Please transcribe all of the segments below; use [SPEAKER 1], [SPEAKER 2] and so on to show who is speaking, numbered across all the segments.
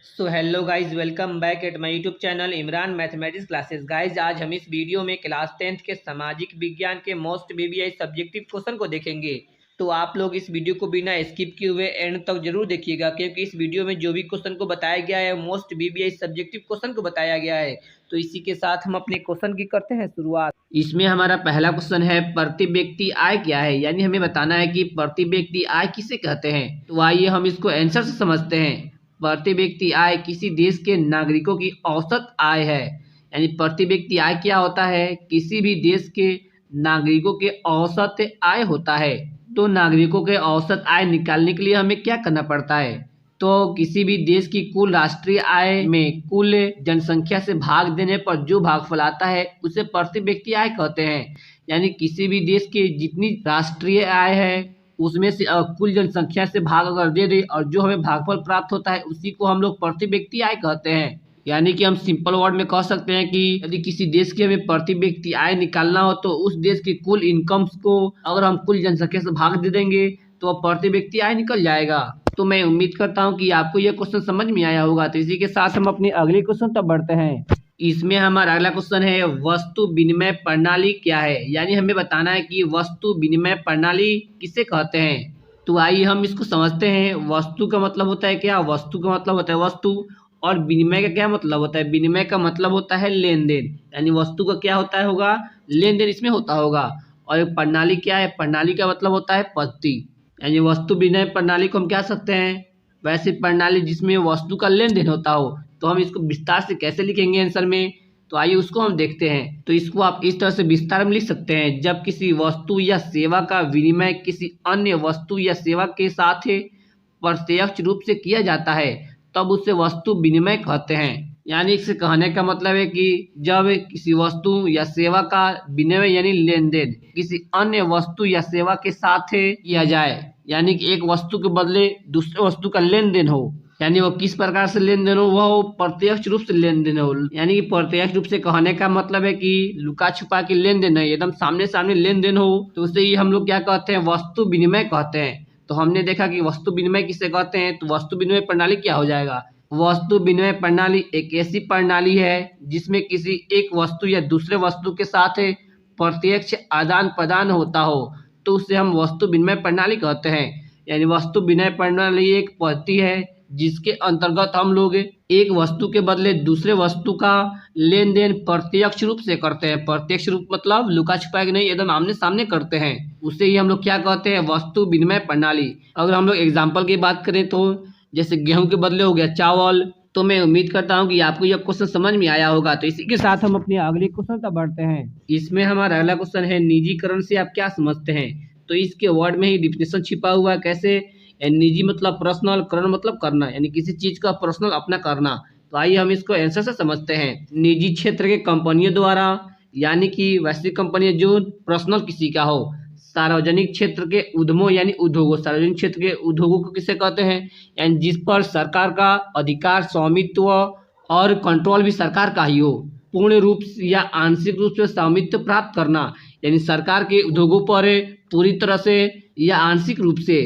[SPEAKER 1] So hello guys, welcome back at my YouTube channel Imran mathematics classes. Guys आज हम इस video में class 10th के सामाजिक विज्ञान के मोस्ट बीबीआई सब्जेक्टिव क्वेश्चन को देखेंगे। तो आप लोग इस वीडियो को बिना स्किप किए हुए एंड तक जरूर देखिएगा, क्योंकि इस वीडियो में जो भी क्वेश्चन को बताया गया है मोस्ट बीबीआई सब्जेक्टिव क्वेश्चन को बताया गया है। तो इसी के साथ हम अपने क्वेश्चन की करते हैं शुरुआत। इसमें हमारा पहला क्वेश्चन है, प्रति व्यक्ति आय क्या है, यानी हमें बताना है कि प्रति व्यक्ति आय किसे कहते हैं। तो आइए हम इसको आंसर से समझते हैं। प्रति व्यक्ति आय किसी देश के नागरिकों की औसत आय है। यानी प्रति व्यक्ति आय क्या होता है, किसी भी देश के नागरिकों के औसत आय होता है। तो नागरिकों के औसत आय निकालने के लिए हमें क्या करना पड़ता है, तो किसी भी देश की कुल राष्ट्रीय आय में कुल जनसंख्या से भाग देने पर जो भागफल आता है उसे प्रति व्यक्ति आय कहते हैं। यानी किसी भी देश की जितनी राष्ट्रीय आय है उसमें से कुल जनसंख्या से भाग अगर दे दे और जो हमें भागफल प्राप्त होता है उसी को हम लोग प्रति व्यक्ति आय कहते हैं। यानी कि हम सिंपल वर्ड में कह सकते हैं कि यदि किसी देश की हमें प्रति व्यक्ति आय निकालना हो तो उस देश की कुल इनकम्स को अगर हम कुल जनसंख्या से भाग दे देंगे तो प्रति व्यक्ति आय निकल जाएगा। तो मैं उम्मीद करता हूँ कि आपको यह क्वेश्चन समझ में आया होगा। तो इसी के साथ हम अपनी अगली क्वेश्चन तक बढ़ते हैं। इसमें हमारा अगला क्वेश्चन है, वस्तु विनिमय प्रणाली क्या है, यानी हमें बताना है कि वस्तु विनिमय प्रणाली किसे कहते हैं। तो आइए हम इसको समझते हैं। वस्तु का मतलब होता है क्या, वस्तु का मतलब होता है वस्तु, और विनिमय का क्या मतलब होता है, विनिमय का मतलब होता है लेन देन। यानी वस्तु का क्या होता है होगा, लेन देन इसमें होता होगा। और प्रणाली क्या है, प्रणाली का मतलब होता है पद्धति। यानी वस्तु विनिमय प्रणाली को हम क्या सकते हैं, वैसे प्रणाली जिसमें वस्तु का लेन देन होता हो। तो हम इसको विस्तार से कैसे लिखेंगे आंसर में, तो आइए उसको हम देखते हैं। तो इसको आप इस तरह से विस्तार में लिख सकते हैं, जब किसी वस्तु या सेवा का विनिमय किसी अन्य वस्तु या सेवा के साथ प्रत्यक्ष रूप से किया जाता है तब उसे वस्तु विनिमय कहते हैं। यानी इससे कहने का मतलब है कि जब किसी वस्तु या सेवा का विनिमय यानी लेन देन किसी अन्य वस्तु या सेवा के साथ किया जाए, यानी कि एक वस्तु के बदले दूसरे वस्तु का लेन देन हो, यानी वो किस प्रकार से लेन देन हो, वह प्रत्यक्ष रूप से लेन देन हो। यानी कि प्रत्यक्ष रूप से कहने का मतलब है कि लुका छुपा के लेन देन नहीं, एकदम सामने सामने लेन देन हो, तो उसे ही हम लोग क्या कहते हैं, वस्तु विनिमय कहते हैं। तो हमने देखा कि वस्तु विनिमय किसे कहते हैं, तो वस्तु विनिमय प्रणाली क्या हो जाएगा, वस्तु विनिमय प्रणाली एक ऐसी प्रणाली है जिसमें किसी एक वस्तु या दूसरे वस्तु के साथ प्रत्यक्ष आदान प्रदान होता हो, तो उसे हम वस्तु विनिमय प्रणाली कहते हैं। यानी वस्तु विनिमय प्रणाली एक पद्धति है जिसके अंतर्गत हम लोग एक वस्तु के बदले दूसरे वस्तु का लेन देन प्रत्यक्ष रूप से करते हैं। प्रत्यक्ष रूप मतलब लुका छुपा के नहीं, एकदम आमने सामने करते हैं, उसे ही हम लोग क्या कहते हैं, वस्तु विनिमय प्रणाली। अगर हम लोग एग्जाम्पल की बात करें तो जैसे गेहूं के बदले हो गया चावल। तो मैं उम्मीद करता हूं कि आपको यह क्वेश्चन समझ में आया होगा। तो इसी के साथ हम अपने अगले क्वेश्चन तक बढ़ते हैं। इसमें हमारा अगला क्वेश्चन है, निजीकरण से आप क्या समझते हैं। तो इसके वर्ड में ही डिफिनेशन छिपा हुआ है। कैसे, निजी मतलब पर्सनल, करण मतलब करना, यानी किसी चीज का पर्सनल अपना करना। तो आइए हम इसको आंसर से समझते हैं। निजी क्षेत्र के कंपनियों द्वारा, यानी कि वैसी कंपनियां जो पर्सनल किसी का हो। सार्वजनिक क्षेत्र के उद्यमों यानी उद्योगों, सार्वजनिक क्षेत्र के उद्योगों को किसे कहते हैं, यानी जिस पर सरकार का अधिकार, स्वामित्व और कंट्रोल भी सरकार का ही हो। पूर्ण रूप या आंशिक रूप से स्वामित्व प्राप्त करना, यानी सरकार के उद्योगों पर पूरी तरह से या आंशिक रूप से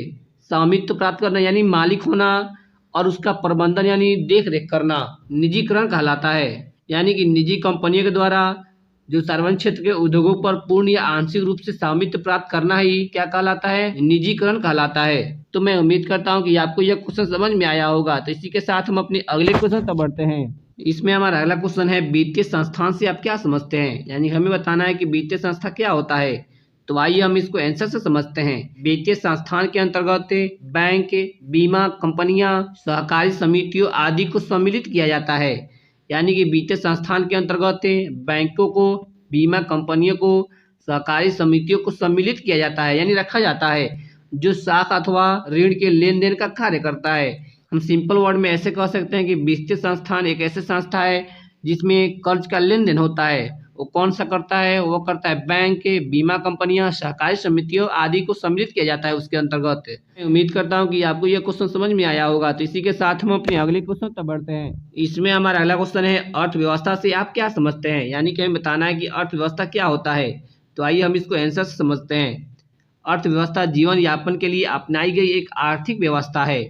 [SPEAKER 1] स्वामित्व प्राप्त करना, यानी मालिक होना, और उसका प्रबंधन यानी देख रेख करना निजीकरण कहलाता है। यानी कि निजी कंपनियों के द्वारा जो सार्वजनिक क्षेत्र के उद्योगों पर पूर्ण या आंशिक रूप से स्वामित्व प्राप्त करना ही क्या कहलाता है, निजीकरण कहलाता है। तो मैं उम्मीद करता हूं कि आपको यह क्वेश्चन समझ में आया होगा। तो इसी के साथ हम अपने अगले क्वेश्चन तक बढ़ते हैं। इसमें हमारा अगला क्वेश्चन है, वित्तीय संस्थान से आप क्या समझते हैं, यानी हमें बताना है कि वित्तीय संस्था क्या होता है। तो आइए हम इसको आंसर से समझते हैं। वित्तीय संस्थान के अंतर्गत बैंक, बीमा कंपनियां, सहकारी समितियों आदि को सम्मिलित किया जाता है। यानी कि वित्तीय संस्थान के अंतर्गत बैंकों को, बीमा कंपनियों को, सहकारी समितियों को सम्मिलित किया जाता है, यानी रखा जाता है, जो साख अथवा ऋण के लेन देन का कार्य करता है। हम सिंपल वर्ड में ऐसे कह सकते हैं कि वित्तीय संस्थान एक ऐसी संस्था है जिसमें कर्ज का लेन देन होता है। वो कौन सा करता है, वो करता है बैंक, बीमा कंपनियां, सहकारी समितियों आदि को सम्मिलित किया जाता है उसके अंतर्गत। मैं उम्मीद करता हूं कि आपको यह क्वेश्चन समझ में आया होगा। तो इसी के साथ हम अपने अगले क्वेश्चन तक बढ़ते हैं। इसमें हमारा अगला क्वेश्चन है, अर्थव्यवस्था से आप क्या समझते हैं, यानी कि हमें बताना है कि अर्थव्यवस्था क्या होता है। तो आइए हम इसको आंसर से समझते हैं। अर्थव्यवस्था जीवन यापन के लिए अपनाई गई एक आर्थिक व्यवस्था है।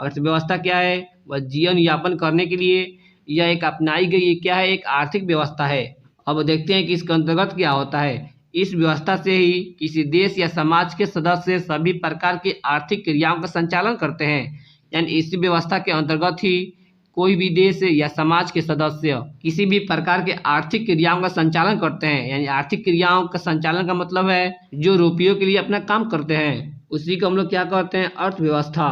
[SPEAKER 1] अर्थव्यवस्था क्या है? वह जीवन यापन करने के लिए यह एक अपनाई गई क्या है? एक आर्थिक व्यवस्था है। अब देखते हैं कि इसके अंतर्गत क्या होता है। इस व्यवस्था से ही किसी देश या समाज के सदस्य सभी प्रकार की आर्थिक क्रियाओं का संचालन करते हैं। यानी इसी व्यवस्था के अंतर्गत ही कोई भी देश या समाज के सदस्य किसी भी प्रकार के आर्थिक क्रियाओं का संचालन करते हैं। यानी आर्थिक क्रियाओं का संचालन का मतलब है जो रुपयों के लिए अपना काम करते हैं, उसी को हम लोग क्या कहते हैं? अर्थव्यवस्था।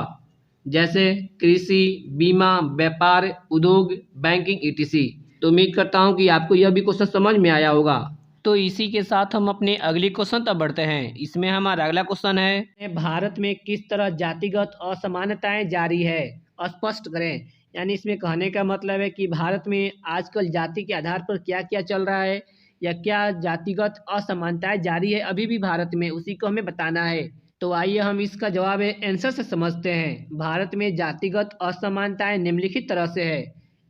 [SPEAKER 1] जैसे कृषि, बीमा, व्यापार, उद्योग, बैंकिंग etc। तो उम्मीद करता हूँ कि आपको यह भी क्वेश्चन समझ में आया होगा। तो इसी के साथ हम अपने अगले क्वेश्चन तक बढ़ते हैं। इसमें हमारा अगला क्वेश्चन है, भारत में किस तरह जातिगत असमानताएं जारी है? स्पष्ट करें। यानी इसमें कहने का मतलब है कि भारत में आजकल जाति के आधार पर क्या क्या चल रहा है या क्या जातिगत असमानताएं जारी है अभी भी भारत में, उसी को हमें बताना है। तो आइए हम इसका जवाब आंसर से समझते हैं। भारत में जातिगत असमानताएं निम्नलिखित तरह से है।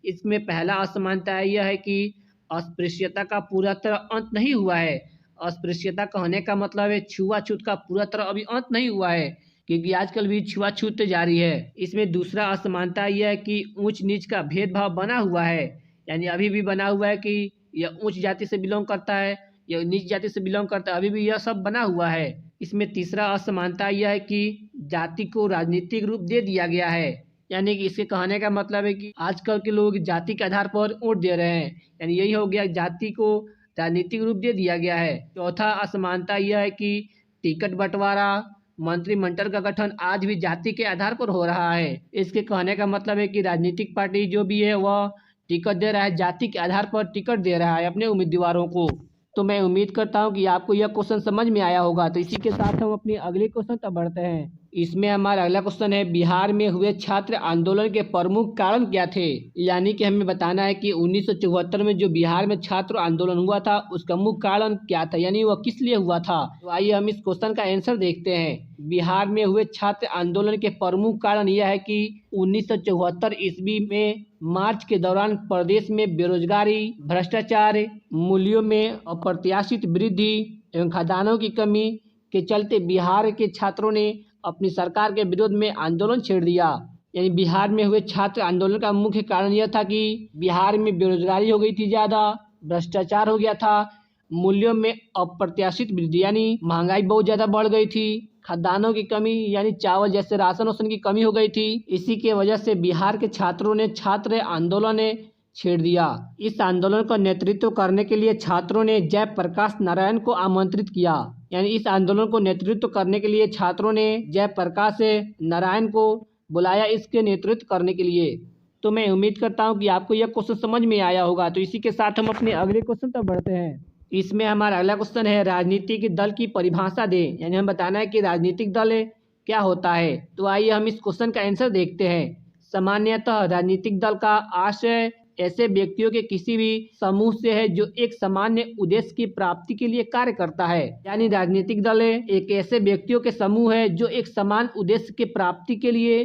[SPEAKER 1] इसमें पहला असमानता यह है कि अस्पृश्यता का पूरा तरह अंत नहीं हुआ है। अस्पृश्यता कहने का मतलब है छुआछूत का पूरा तरह अभी अंत नहीं हुआ है, क्योंकि आजकल भी छुआछूत जारी है। इसमें दूसरा असमानता यह है कि ऊंच नीच का भेदभाव बना हुआ है। यानी अभी भी बना हुआ है कि यह उच्च जाति से बिलोंग करता है, यह नीच जाति से बिलोंग करता है, अभी भी यह सब बना हुआ है। इसमें तीसरा असमानता यह है कि जाति को राजनीतिक रूप दे दिया गया है। यानी कि इसके कहने का मतलब है कि आजकल के लोग जाति के आधार पर वोट दे रहे हैं। यानी यही हो गया, जाति को राजनीतिक रूप दे दिया गया है। चौथा असमानता यह है कि टिकट बंटवारा, मंत्रिमंडल का गठन आज भी जाति के आधार पर हो रहा है। इसके कहने का मतलब है कि राजनीतिक पार्टी जो भी है वह टिकट दे रहा है, जाति के आधार पर टिकट दे रहा है अपने उम्मीदवारों को। तो मैं उम्मीद करता हूं कि आपको यह क्वेश्चन समझ में आया होगा। तो इसी के साथ हम अपने अगले क्वेश्चन तक बढ़ते हैं। इसमें हमारा अगला क्वेश्चन है, बिहार में हुए छात्र आंदोलन के प्रमुख कारण क्या थे? यानी कि हमें बताना है कि 1974 में जो बिहार में छात्र आंदोलन हुआ था उसका मुख्य कारण क्या था, यानी वह किस लिए हुआ था। तो आइए हम इस क्वेश्चन का आंसर देखते हैं। बिहार में हुए छात्र आंदोलन के प्रमुख कारण यह है कि 1974 ईस्वी में मार्च के दौरान प्रदेश में बेरोजगारी, भ्रष्टाचार, मूल्यों में अप्रत्याशित वृद्धि एवं खदानों की कमी के चलते बिहार के छात्रों ने अपनी सरकार के विरोध में आंदोलन छेड़ दिया। यानी बिहार में हुए छात्र आंदोलन का मुख्य कारण यह था कि बिहार में बेरोजगारी हो गई थी ज़्यादा, भ्रष्टाचार हो गया था, मूल्यों में अप्रत्याशित वृद्धि यानी महंगाई बहुत ज़्यादा बढ़ गई थी, खाद्यान्नों की कमी यानी चावल जैसे राशन वाशन की कमी हो गई थी। इसी के वजह से बिहार के छात्रों ने छात्र आंदोलन छेड़ दिया। इस आंदोलन का नेतृत्व करने के लिए छात्रों ने जयप्रकाश नारायण को आमंत्रित किया। यानी इस आंदोलन को नेतृत्व करने के लिए छात्रों ने जयप्रकाश नारायण को बुलाया इसके नेतृत्व करने के लिए। तो मैं उम्मीद करता हूं कि आपको यह क्वेश्चन समझ में आया होगा। तो इसी के साथ हम अपने अगले क्वेश्चन तक बढ़ते हैं। इसमें हमारा अगला क्वेश्चन है, राजनीतिक दल की परिभाषा दें। यानी हम बताना है कि राजनीतिक दल क्या होता है। तो आइए हम इस क्वेश्चन का आंसर देखते हैं। सामान्यतः राजनीतिक दल का आशय ऐसे व्यक्तियों के किसी भी समूह से है जो एक सामान्य उद्देश्य की प्राप्ति के लिए कार्य करता है। यानी राजनीतिक दल एक ऐसे व्यक्तियों के समूह है जो एक समान उद्देश्य की प्राप्ति के लिए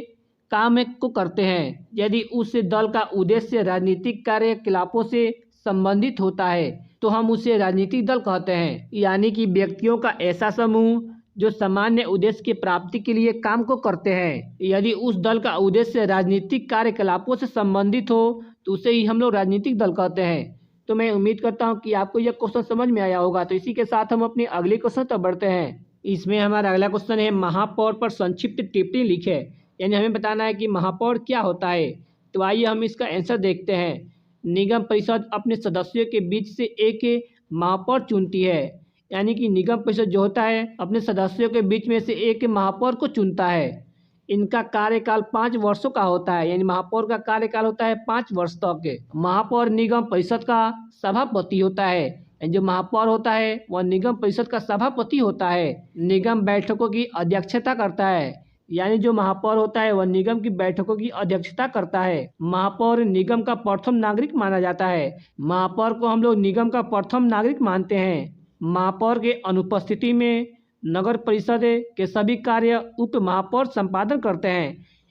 [SPEAKER 1] काम को करते हैं। यदि उस दल का उद्देश्य राजनीतिक कार्यकलापों से संबंधित होता है तो हम उसे राजनीतिक दल कहते हैं। यानी कि व्यक्तियों का ऐसा समूह जो सामान्य उद्देश्य की प्राप्ति के लिए काम को करते हैं। यदि उस दल का उद्देश्य राजनीतिक कार्यकलापों से संबंधित हो तो उसे ही हम लोग राजनीतिक दल कहते हैं। तो मैं उम्मीद करता हूं कि आपको यह क्वेश्चन समझ में आया होगा। तो इसी के साथ हम अपने अगले क्वेश्चन तक बढ़ते हैं। इसमें हमारा अगला क्वेश्चन है, महापौर पर संक्षिप्त टिप्पणी लिखे। यानी हमें बताना है कि महापौर क्या होता है। तो आइए हम इसका आंसर देखते हैं। निगम परिषद अपने सदस्यों के बीच से एक महापौर चुनती है। यानी कि निगम परिषद जो होता है अपने सदस्यों के बीच में से एक महापौर को चुनता है। इनका कार्यकाल 5 वर्षों का होता है। यानी महापौर का कार्यकाल होता है 5 वर्ष तक। महापौर निगम परिषद का सभापति होता है। जो महापौर होता है वह निगम परिषद का सभापति होता है। निगम बैठकों की अध्यक्षता करता है। यानी जो महापौर होता है वह निगम की बैठकों की अध्यक्षता करता है। महापौर निगम का प्रथम नागरिक माना जाता है। महापौर को हम लोग निगम का प्रथम नागरिक मानते हैं। महापौर के अनुपस्थिति में नगर परिषद के सभी कार्य उप महापौर संपादन करते हैं।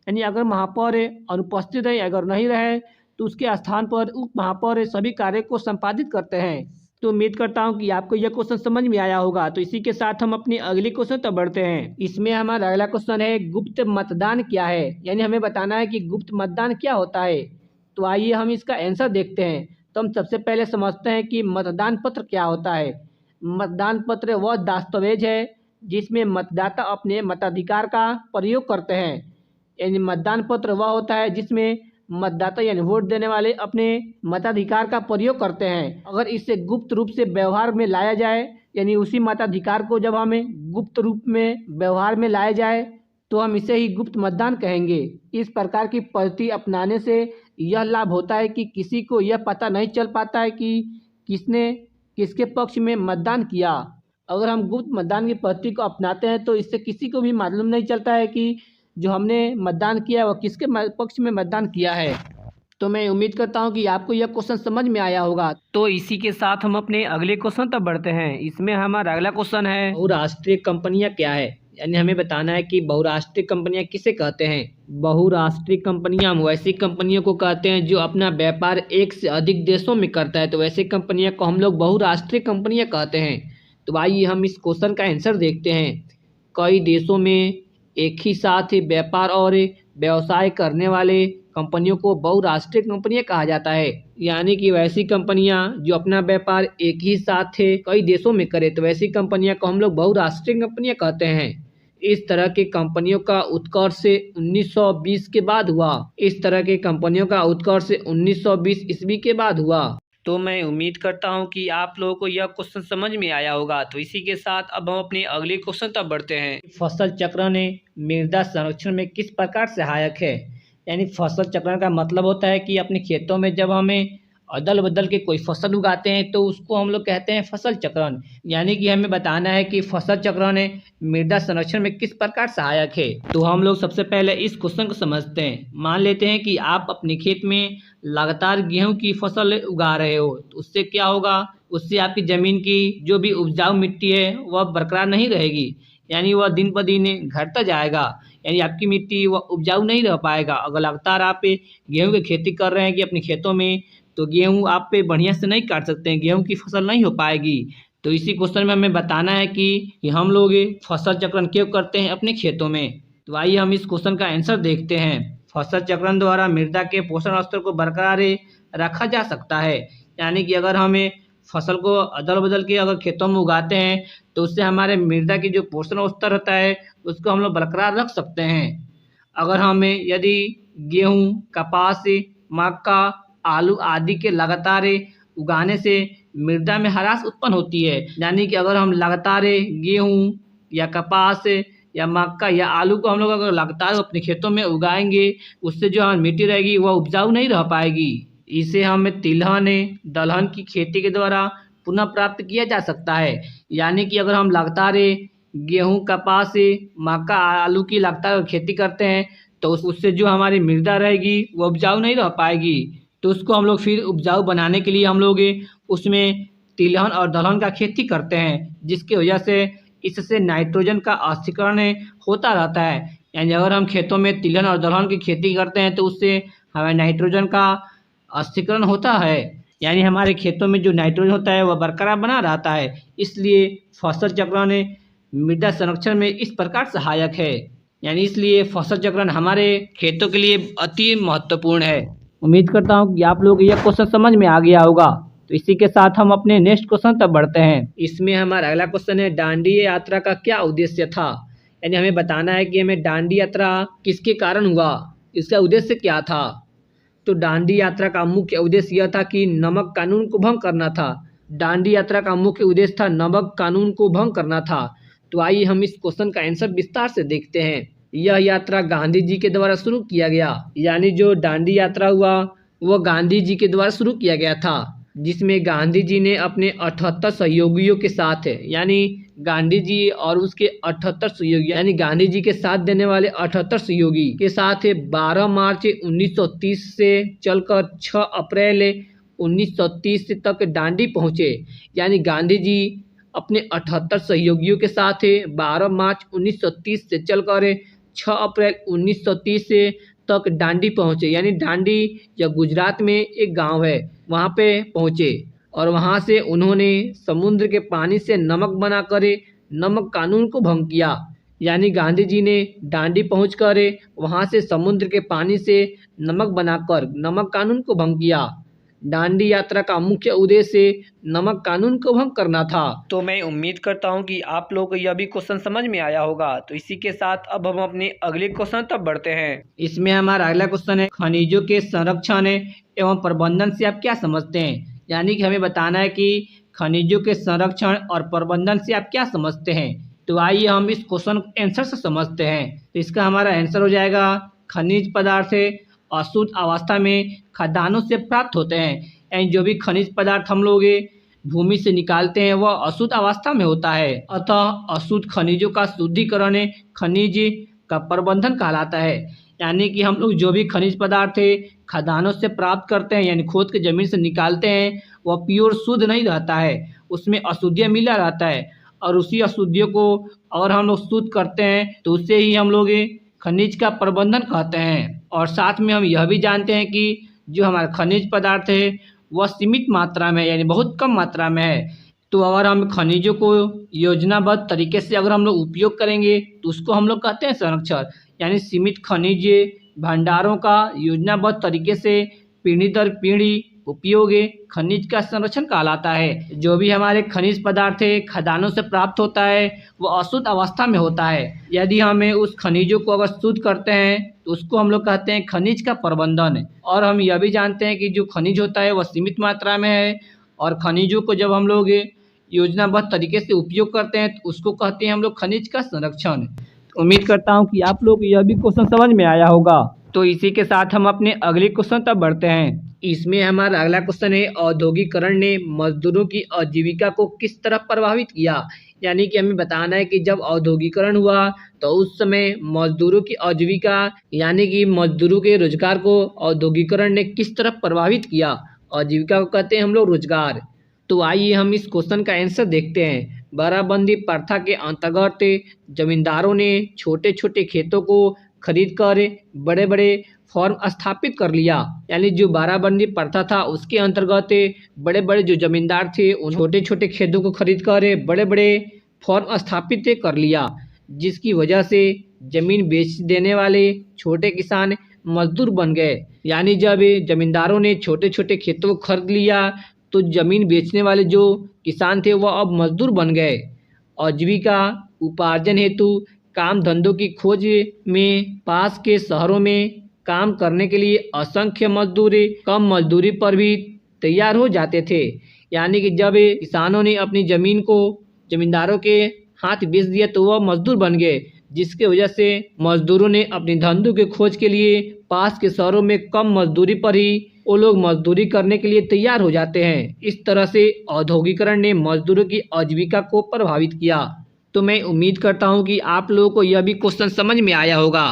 [SPEAKER 1] यानी अगर महापौर अनुपस्थित है, अगर नहीं रहे तो उसके स्थान पर उप महापौर सभी कार्य को संपादित करते हैं। तो उम्मीद करता हूँ कि आपको यह क्वेश्चन समझ में आया होगा। तो इसी के साथ हम अपने अगले क्वेश्चन तक बढ़ते हैं। इसमें हमारा अगला क्वेश्चन है, गुप्त मतदान क्या है, यानी हमें बताना है कि गुप्त मतदान क्या होता है। तो आइए हम इसका आंसर देखते हैं। तो हम सबसे पहले समझते हैं कि मतदान पत्र क्या होता है। मतदान पत्र वह दस्तावेज है जिसमें मतदाता अपने मताधिकार का प्रयोग करते हैं। यानी मतदान पत्र वह होता है जिसमें मतदाता यानी वोट देने वाले अपने मताधिकार का प्रयोग करते हैं। अगर इसे गुप्त रूप से व्यवहार में लाया जाए, यानी उसी मताधिकार को जब हमें गुप्त रूप में व्यवहार में लाया जाए तो हम इसे ही गुप्त मतदान कहेंगे। इस प्रकार की पद्धति अपनाने से यह लाभ होता है कि किसी को यह पता नहीं चल पाता है कि किसने किसके पक्ष में मतदान किया। अगर हम गुप्त मतदान की पद्धति को अपनाते हैं तो इससे किसी को भी मालूम नहीं चलता है कि जो हमने मतदान किया वह किसके पक्ष में मतदान किया है। तो मैं उम्मीद करता हूं कि आपको यह क्वेश्चन समझ में आया होगा। तो इसी के साथ हम अपने अगले क्वेश्चन तक बढ़ते हैं। इसमें हमारा अगला क्वेश्चन है, बहुराष्ट्रीय कंपनियां क्या है, यानी हमें बताना है कि बहुराष्ट्रीय कंपनियां किसे कहते हैं। बहुराष्ट्रीय कंपनियां वैसी कंपनियों को कहते हैं जो अपना व्यापार एक से अधिक देशों में करता है। तो वैसे कंपनियां को हम लोग बहुराष्ट्रीय कंपनियां कहते हैं। तो आइए हम इस क्वेश्चन का आंसर देखते हैं। कई देशों में एक ही साथ व्यापार और व्यवसाय करने वाले कंपनियों को बहुराष्ट्रीय कंपनियां कहा जाता है। यानी कि वैसी कंपनियां जो अपना व्यापार एक ही साथ कई देशों में करे, तो वैसी कंपनियां को हम लोग बहुराष्ट्रीय कंपनियां कहते हैं। इस तरह की कंपनियों का उत्कर्ष 1920 के बाद हुआ। इस तरह की कंपनियों का उत्कर्ष 1920 ईस्वी के बाद हुआ। तो मैं उम्मीद करता हूं कि आप लोगों को यह क्वेश्चन समझ में आया होगा। तो इसी के साथ अब हम अपने अगले क्वेश्चन तक बढ़ते हैं। फसल चक्रण मृदा संरक्षण में किस प्रकार सहायक है। यानी फसल चक्रण का मतलब होता है कि अपने खेतों में जब हमें अदल बदल के कोई फसल उगाते हैं तो उसको हम लोग कहते हैं फसल चक्रण। यानी कि हमें बताना है कि फसल चक्रण मृदा संरक्षण में किस प्रकार सहायक है। तो हम लोग सबसे पहले इस क्वेश्चन को समझते हैं। मान लेते हैं कि आप अपने खेत में लगातार गेहूं की फसल उगा रहे हो, तो उससे क्या होगा, उससे आपकी ज़मीन की जो भी उपजाऊ मिट्टी है वह बरकरार नहीं रहेगी, यानी वह दिन ब दिन घटता जाएगा। यानी आपकी मिट्टी वह उपजाऊ नहीं रह पाएगा। अगर लगातार आप गेहूं की खेती कर रहे हैं कि अपने खेतों में, तो गेहूं आप पे बढ़िया से नहीं काट सकते हैं, गेहूं की फसल नहीं हो पाएगी। तो इसी क्वेश्चन में हमें बताना है कि हम लोग फसल चक्रण क्यों करते हैं अपने खेतों में। तो आइए हम इस क्वेश्चन का आंसर देखते हैं। फसल चक्रण द्वारा मृदा के पोषण स्तर को बरकरार रखा जा सकता है। यानी कि अगर हमें फसल को अदल बदल के अगर खेतों में उगाते हैं तो उससे हमारे मृदा की जो पोषण स्तर होता है उसको हम लोग बरकरार रख सकते हैं। अगर हमें यदि गेहूं, कपास, मक्का, आलू आदि के लगातार उगाने से मृदा में ह्रास उत्पन्न होती है। यानी कि अगर हम लगातार गेहूं या कपास या मक्का या आलू को हम लोग अगर लगातार अपने खेतों में उगाएंगे, उससे जो हमारी मिट्टी रहेगी वह उपजाऊ नहीं रह पाएगी। इसे हमें तिलहन दलहन की खेती के द्वारा पुनः प्राप्त किया जा सकता है। यानी कि अगर हम लगातार गेहूं, कपास, मक्का, आलू की लगातार खेती करते हैं तो उससे जो हमारी मृदा रहेगी वो उपजाऊ नहीं रह पाएगी। तो उसको हम लोग फिर उपजाऊ बनाने के लिए हम लोग उसमें तिलहन और दलहन का खेती करते हैं, जिसकी वजह से इससे नाइट्रोजन का ऑक्सीकरण होता रहता है। यानी अगर हम खेतों में तिलहन और दलहन की खेती करते हैं तो उससे हमें नाइट्रोजन का ऑक्सीकरण होता है। यानी हमारे खेतों में जो नाइट्रोजन होता है वह बरकरार बना रहता है। इसलिए फसल चक्रण मृदा संरक्षण में इस प्रकार सहायक है। यानी इसलिए फसल चक्रण हमारे खेतों के लिए अति महत्वपूर्ण है। उम्मीद करता हूँ कि आप लोग यह क्वेश्चन समझ में आ गया होगा। तो इसी के साथ हम अपने नेक्स्ट क्वेश्चन तक बढ़ते हैं। इसमें हमारा अगला क्वेश्चन है, दांडी यात्रा का क्या उद्देश्य था। यानी हमें बताना है कि हमें दांडी यात्रा किसके कारण हुआ, इसका उद्देश्य क्या था। तो दांडी यात्रा का मुख्य उद्देश्य यह था कि नमक कानून को भंग करना था। दांडी यात्रा का मुख्य उद्देश्य था नमक कानून को भंग करना था। तो आइए हम इस क्वेश्चन का आंसर विस्तार से देखते हैं। यह यात्रा गांधी जी के द्वारा शुरू किया गया। यानी जो दांडी यात्रा हुआ वह गांधी जी के द्वारा शुरू किया गया था, जिसमें गांधी जी ने अपने 78 सहयोगियों के साथ, यानी गांधी जी और उसके 78 सहयोगी, यानी गांधी जी के साथ देने वाले 78 सहयोगी के साथ 12 मार्च 1930 से चलकर 6 अप्रैल 1930 तक दांडी पहुंचे। यानी गांधी जी अपने 78 सहयोगियों के साथ 12 मार्च 1930 से चलकर 6 अप्रैल 1930 तक दांडी पहुंचे। यानी दांडी या गुजरात में एक गांव है, वहां पे पहुंचे। और वहाँ से उन्होंने समुद्र के पानी से नमक बनाकर नमक कानून को भंग किया। यानी गांधी जी ने दांडी पहुंचकर वहाँ से समुद्र के पानी से नमक बनाकर नमक कानून को भंग किया। दांडी यात्रा का मुख्य उद्देश्य नमक कानून को भंग करना था। तो मैं उम्मीद करता हूँ कि आप लोगों को यह भी क्वेश्चन समझ में आया होगा। तो इसी के साथ अब हम अपने अगले क्वेश्चन तक बढ़ते हैं। इसमें हमारा अगला क्वेश्चन है, खनिजों के संरक्षण एवं प्रबंधन से आप क्या समझते हैं। यानी कि हमें बताना है कि खनिजों के संरक्षण और प्रबंधन से आप क्या समझते हैं। तो आइए हम इस क्वेश्चन को आंसर से समझते हैं। तो इसका हमारा आंसर हो जाएगा, खनिज पदार्थ अशुद्ध अवस्था में खदानों से प्राप्त होते हैं। यानी जो भी खनिज पदार्थ हम लोग भूमि से निकालते हैं वह अशुद्ध अवस्था में होता है। अतः अशुद्ध खनिजों का शुद्धिकरण खनिज का प्रबंधन कहलाता है। यानी कि हम लोग जो भी खनिज पदार्थ खदानों से प्राप्त करते हैं, यानी खोद के जमीन से निकालते हैं, वह प्योर शुद्ध नहीं रहता है, उसमें अशुद्धियाँ मिला रहता है। और उसी अशुद्धियों को अगर हम लोग शुद्ध करते हैं तो उससे ही हम लोग खनिज का प्रबंधन कहते हैं। और साथ में हम यह भी जानते हैं कि जो हमारा खनिज पदार्थ है वह सीमित मात्रा में यानी बहुत कम मात्रा में है। तो अगर हम खनिजों को योजनाबद्ध तरीके से अगर हम लोग उपयोग करेंगे तो उसको हम लोग कहते हैं संरक्षण। यानी सीमित खनिज भंडारों का योजनाबद्ध तरीके से पीढ़ी दर पीढ़ी उपयोग खनिज का संरक्षण कहलाता है। जो भी हमारे खनिज पदार्थ खदानों से प्राप्त होता है वो अशुद्ध अवस्था में होता है। यदि हमें उस खनिजों को अगर शुद्ध करते हैं तो उसको हम लोग कहते हैं खनिज का प्रबंधन। और हम यह भी जानते हैं कि जो खनिज होता है वह सीमित मात्रा में है, और खनिजों को जब हम लोग योजनाबद्ध तरीके से उपयोग करते हैं तो उसको कहते हैं हम लोग खनिज का संरक्षण। उम्मीद करता हूँ कि आप लोग यह भी क्वेश्चन समझ में आया होगा। तो इसी के साथ हम अपने अगले क्वेश्चन तक बढ़ते हैं। इसमें हमारा अगला क्वेश्चन है, औद्योगिकरण ने मजदूरों की आजीविका को किस तरह प्रभावित किया। यानी कि हमें बताना है कि जब औद्योगिकरण हुआ तो उस समय मजदूरों की आजीविका यानी कि मजदूरों के रोजगार को औद्योगिकरण ने किस तरह प्रभावित किया। आजीविका को कहते हैं हम लोग रोजगार। तो आइए हम इस क्वेश्चन का आंसर देखते हैं। बाराबंदी प्रथा के अंतर्गत जमींदारों ने छोटे छोटे खेतों को खरीद कर बड़े बड़े फॉर्म स्थापित कर लिया। यानी जो बाराबंदी प्रथा था उसके अंतर्गत बड़े बड़े जो जमींदार थे उन छोटे छोटे खेतों को खरीद कर बड़े बड़े फॉर्म स्थापित कर लिया, जिसकी वजह से जमीन बेच देने वाले छोटे किसान मजदूर बन गए। यानी जब जमींदारों ने छोटे छोटे खेतों को खरीद लिया तो जमीन बेचने वाले जो किसान थे वह अब मजदूर बन गए। आजीविका उपार्जन हेतु काम धंधों की खोज में पास के शहरों में काम करने के लिए असंख्य मजदूर कम मजदूरी पर भी तैयार हो जाते थे। यानी कि जब किसानों ने अपनी ज़मीन को जमींदारों के हाथ बेच दिया तो वह मजदूर बन गए, जिसके वजह से मजदूरों ने अपनी धंधों के खोज के लिए पास के शहरों में कम मजदूरी पर ही वो लोग मजदूरी करने के लिए तैयार हो जाते हैं। इस तरह से औद्योगिकरण ने मजदूरों की आजीविका को प्रभावित किया। तो मैं उम्मीद करता हूँ कि आप लोगों को यह भी क्वेश्चन समझ में आया होगा।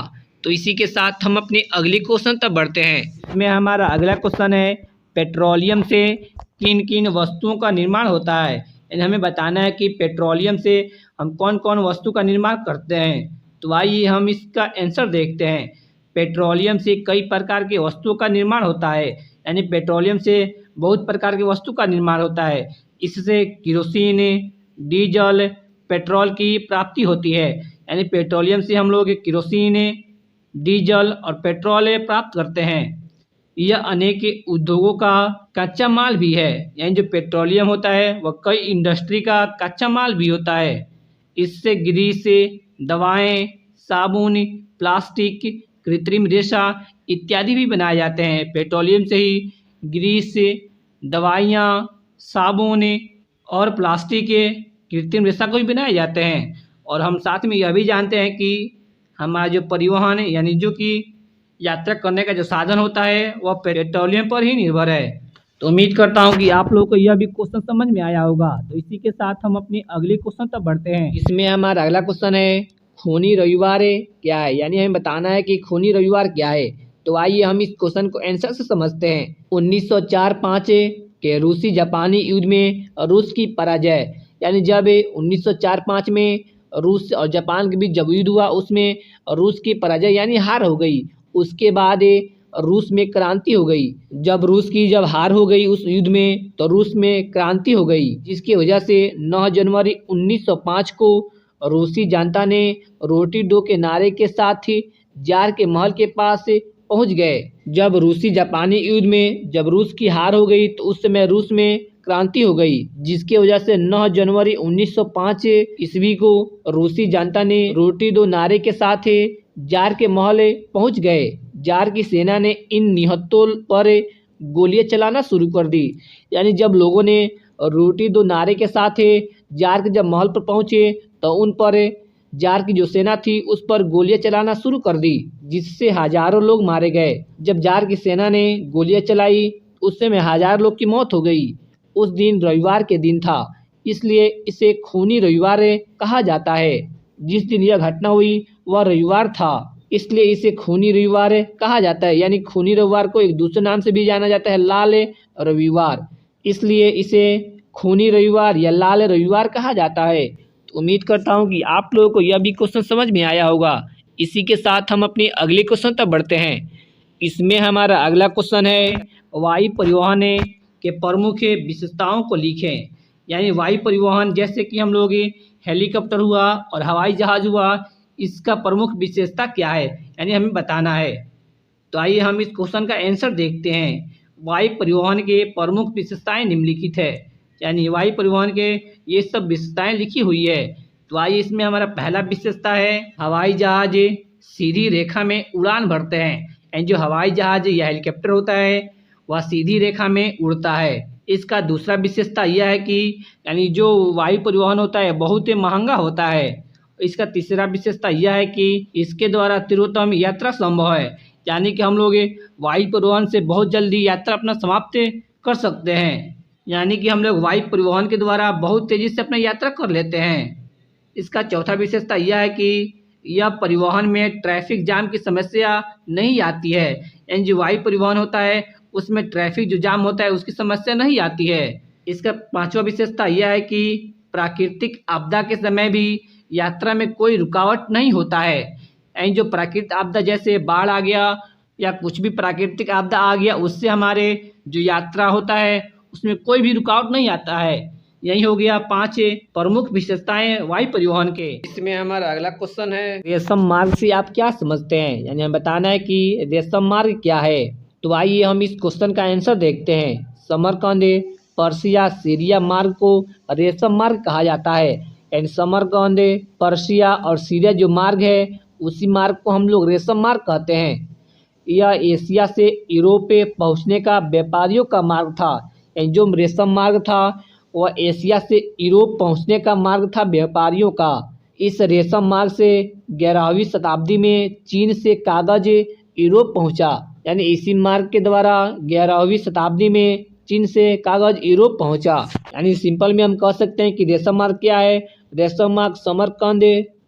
[SPEAKER 1] तो इसी के साथ हम अपने अगले क्वेश्चन तक बढ़ते हैं। इसमें हमारा अगला क्वेश्चन है, पेट्रोलियम से किन किन वस्तुओं का निर्माण होता है। यानी हमें बताना है कि पेट्रोलियम से हम कौन कौन वस्तु का निर्माण करते हैं। तो आइए हम इसका आंसर देखते हैं। पेट्रोलियम से कई प्रकार के वस्तुओं का निर्माण होता है। यानी पेट्रोलियम से बहुत प्रकार की वस्तु का निर्माण होता है। इससे केरोसिन, डीजल, पेट्रोल की प्राप्ति होती है। यानी पेट्रोलियम से हम लोग केरोसिन, डीजल और पेट्रोल प्राप्त करते हैं। यह अनेक उद्योगों का कच्चा माल भी है। यानी जो पेट्रोलियम होता है वह कई इंडस्ट्री का कच्चा माल भी होता है। इससे ग्रीस, दवाएं, साबुन, प्लास्टिक, कृत्रिम रेशा इत्यादि भी बनाए जाते हैं। पेट्रोलियम से ही ग्रीस, दवाइयाँ, साबुन और प्लास्टिक के कृत्रिम रेशा को भी बनाए जाते हैं। और हम साथ में यह भी जानते हैं कि हमारा जो परिवहन यानी जो कि यात्रा करने का जो साधन होता है वह पेट्रोलियम पर ही निर्भर है। तो उम्मीद करता हूँ कि आप लोगों को यह भी क्वेश्चन समझ में आया होगा। तो इसी के साथ हम अपने अगले क्वेश्चन तक बढ़ते हैं। इसमें हमारा अगला क्वेश्चन है, खूनी रविवार क्या है। यानी हमें बताना है कि खूनी रविवार क्या है। तो आइए हम इस क्वेश्चन को आंसर से समझते हैं। 1904-05 के रूसी जापानी युद्ध में रूस की पराजय। यानी जब 1904-05 में रूस और जापान के बीच जब युद्ध हुआ उसमें रूस की पराजय यानी हार हो गई। उसके बाद रूस में क्रांति हो गई। जब हार हो गई उस युद्ध में तो रूस में क्रांति हो गई, जिसकी वजह से 9 जनवरी 1905 को रूसी जनता ने रोटी दो के नारे के साथ ही जार के महल के पास पहुंच गए। जब रूसी जापानी युद्ध में जब रूस की हार हो गई तो उस समय रूस में क्रांति हो गई, जिसकी वजह से 9 जनवरी 1905 ईस्वी को रूसी जनता ने रोटी दो नारे के साथ जार के महल पहुंच गए। जार की सेना ने इन निहत्तों पर गोलियां चलाना शुरू कर दी। यानी जब लोगों ने रोटी दो नारे के साथ जार के जब महल पर पहुंचे तो उन पर जार की जो सेना थी उस पर गोलियां चलाना शुरू कर दी, जिससे हजारों लोग मारे गए। जब जार की सेना ने गोलियां चलाई उस समय हजारों लोग की मौत हो गई। उस दिन रविवार के दिन था, इसलिए इसे खूनी रविवार कहा जाता है। जिस दिन यह घटना हुई वह रविवार था, इसलिए इसे खूनी रविवार कहा जाता है। यानी खूनी रविवार को एक दूसरे नाम से भी जाना जाता है, लाल रविवार, इसलिए इसे खूनी रविवार या लाल रविवार कहा जाता है। तो उम्मीद करता हूँ कि आप लोगों को यह भी क्वेश्चन समझ में आया होगा। इसी के साथ हम अपने अगले क्वेश्चन तक बढ़ते हैं। इसमें हमारा अगला क्वेश्चन है, वायु परिवहन के प्रमुख विशेषताओं को लिखें। यानी वायु परिवहन जैसे कि हम लोग हेलीकॉप्टर हुआ और हवाई जहाज हुआ, इसका प्रमुख विशेषता क्या है, यानी हमें बताना है। तो आइए हम इस क्वेश्चन का आंसर देखते हैं। वायु परिवहन के प्रमुख विशेषताएं निम्नलिखित है। यानी वायु परिवहन के ये सब विशेषताएं लिखी हुई है। तो आइए इसमें हमारा पहला विशेषता है, हवाई जहाज सीधी रेखा में उड़ान भरते हैं। यानी जो हवाई जहाज या हेलीकॉप्टर होता है वह सीधी रेखा में उड़ता है। इसका दूसरा विशेषता यह है कि यानी जो वायु परिवहन होता है बहुत ही महंगा होता है। इसका तीसरा विशेषता यह है कि इसके द्वारा तीव्रतम यात्रा संभव है। यानी कि हम लोग वायु परिवहन से बहुत जल्दी यात्रा अपना समाप्त कर सकते हैं। यानी कि हम लोग वायु परिवहन के द्वारा बहुत तेज़ी से अपना यात्रा कर लेते हैं। इसका चौथा विशेषता यह है कि यह परिवहन में ट्रैफिक जाम की समस्या नहीं आती है। यानी जो वायु परिवहन होता है उसमें ट्रैफिक जो जाम होता है उसकी समस्या नहीं आती है। इसका पांचवा विशेषता यह है कि प्राकृतिक आपदा के समय भी यात्रा में कोई रुकावट नहीं होता है। यानी जो प्राकृतिक आपदा जैसे बाढ़ आ गया या कुछ भी प्राकृतिक आपदा आ गया, उससे हमारे जो यात्रा होता है उसमें कोई भी रुकावट नहीं आता है। यही हो गया 5 प्रमुख विशेषताएं वायु परिवहन के। इसमें हमारा अगला क्वेश्चन है, रेशम मार्ग से आप क्या समझते हैं। यानी हमें बताना है कि रेशम मार्ग क्या है। तो आइए हम इस क्वेश्चन का आंसर देखते हैं। समरकंद, पर्शिया, सीरिया मार्ग को रेशम मार्ग कहा जाता है। यानी समरकंद, पर्शिया और सीरिया जो मार्ग है उसी मार्ग को हम लोग रेशम मार्ग कहते हैं। यह एशिया से यूरोप पे पहुँचने का व्यापारियों का मार्ग था। यानी जो रेशम मार्ग था वह एशिया से यूरोप पहुंचने का मार्ग था व्यापारियों का। इस रेशम मार्ग से 11वीं शताब्दी में चीन से कागज यूरोप पहुंचा। यानी इसी मार्ग के द्वारा 11वीं शताब्दी में चीन से कागज यूरोप पहुंचा। यानी सिंपल में हम कह सकते हैं कि रेशम मार्ग क्या है। रेशम मार्ग समरकंद,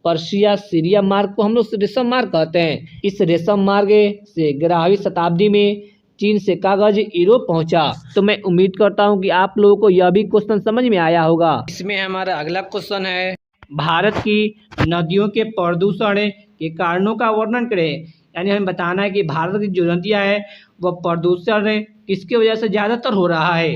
[SPEAKER 1] पर्शिया, सीरिया मार्ग को हम लोग रेशम मार्ग कहते हैं। इस रेशम मार्ग से 11वीं शताब्दी में चीन से कागज यूरोप पहुंचा। तो मैं उम्मीद करता हूं कि आप लोगों को यह भी क्वेश्चन समझ में आया होगा। इसमें हमारा अगला क्वेश्चन है, भारत की नदियों के प्रदूषण के कारणों का वर्णन करें। यानी हमें बताना है कि भारत की जो नदियां है वह प्रदूषण किसकी वजह से ज़्यादातर हो रहा है।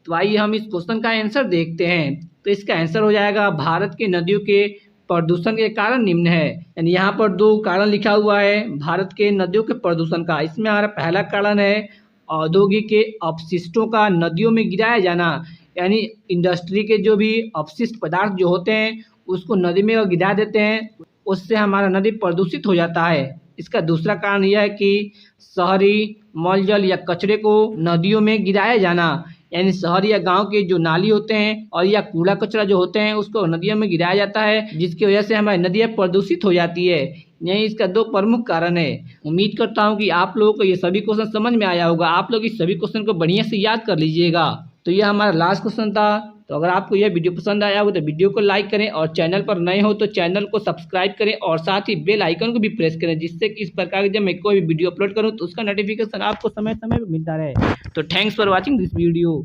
[SPEAKER 1] तो आइए हम इस क्वेश्चन का आंसर देखते हैं। तो इसका आंसर हो जाएगा, भारत की नदियों के प्रदूषण के कारण निम्न है। यानी यहाँ पर 2 कारण लिखा हुआ है भारत के नदियों के प्रदूषण का। इसमें हमारा पहला कारण है औद्योगिक के अपशिष्टों का नदियों में गिराया जाना। यानी इंडस्ट्री के जो भी अपशिष्ट पदार्थ जो होते हैं उसको नदी में गिरा देते हैं, उससे हमारा नदी प्रदूषित हो जाता है। इसका दूसरा कारण यह है कि शहरी मल जल या कचरे को नदियों में गिराया जाना। यानी शहर या गांव के जो नाली होते हैं और या कूड़ा कचरा जो होते हैं उसको नदियों में गिराया जाता है, जिसकी वजह से हमारी नदियाँ प्रदूषित हो जाती है। यही इसका 2 प्रमुख कारण है। उम्मीद करता हूँ कि आप लोगों को ये सभी क्वेश्चन समझ में आया होगा। आप लोग इस सभी क्वेश्चन को बढ़िया से याद कर लीजिएगा। तो यह हमारा लास्ट क्वेश्चन था। तो अगर आपको यह वीडियो पसंद आया हो तो वीडियो को लाइक करें और चैनल पर नए हो तो चैनल को सब्सक्राइब करें और साथ ही बेल आइकन को भी प्रेस करें, जिससे कि इस प्रकार की जब मैं कोई भी वीडियो अपलोड करूं तो उसका नोटिफिकेशन आपको समय समय पर मिलता रहे। तो thanks for watching this video.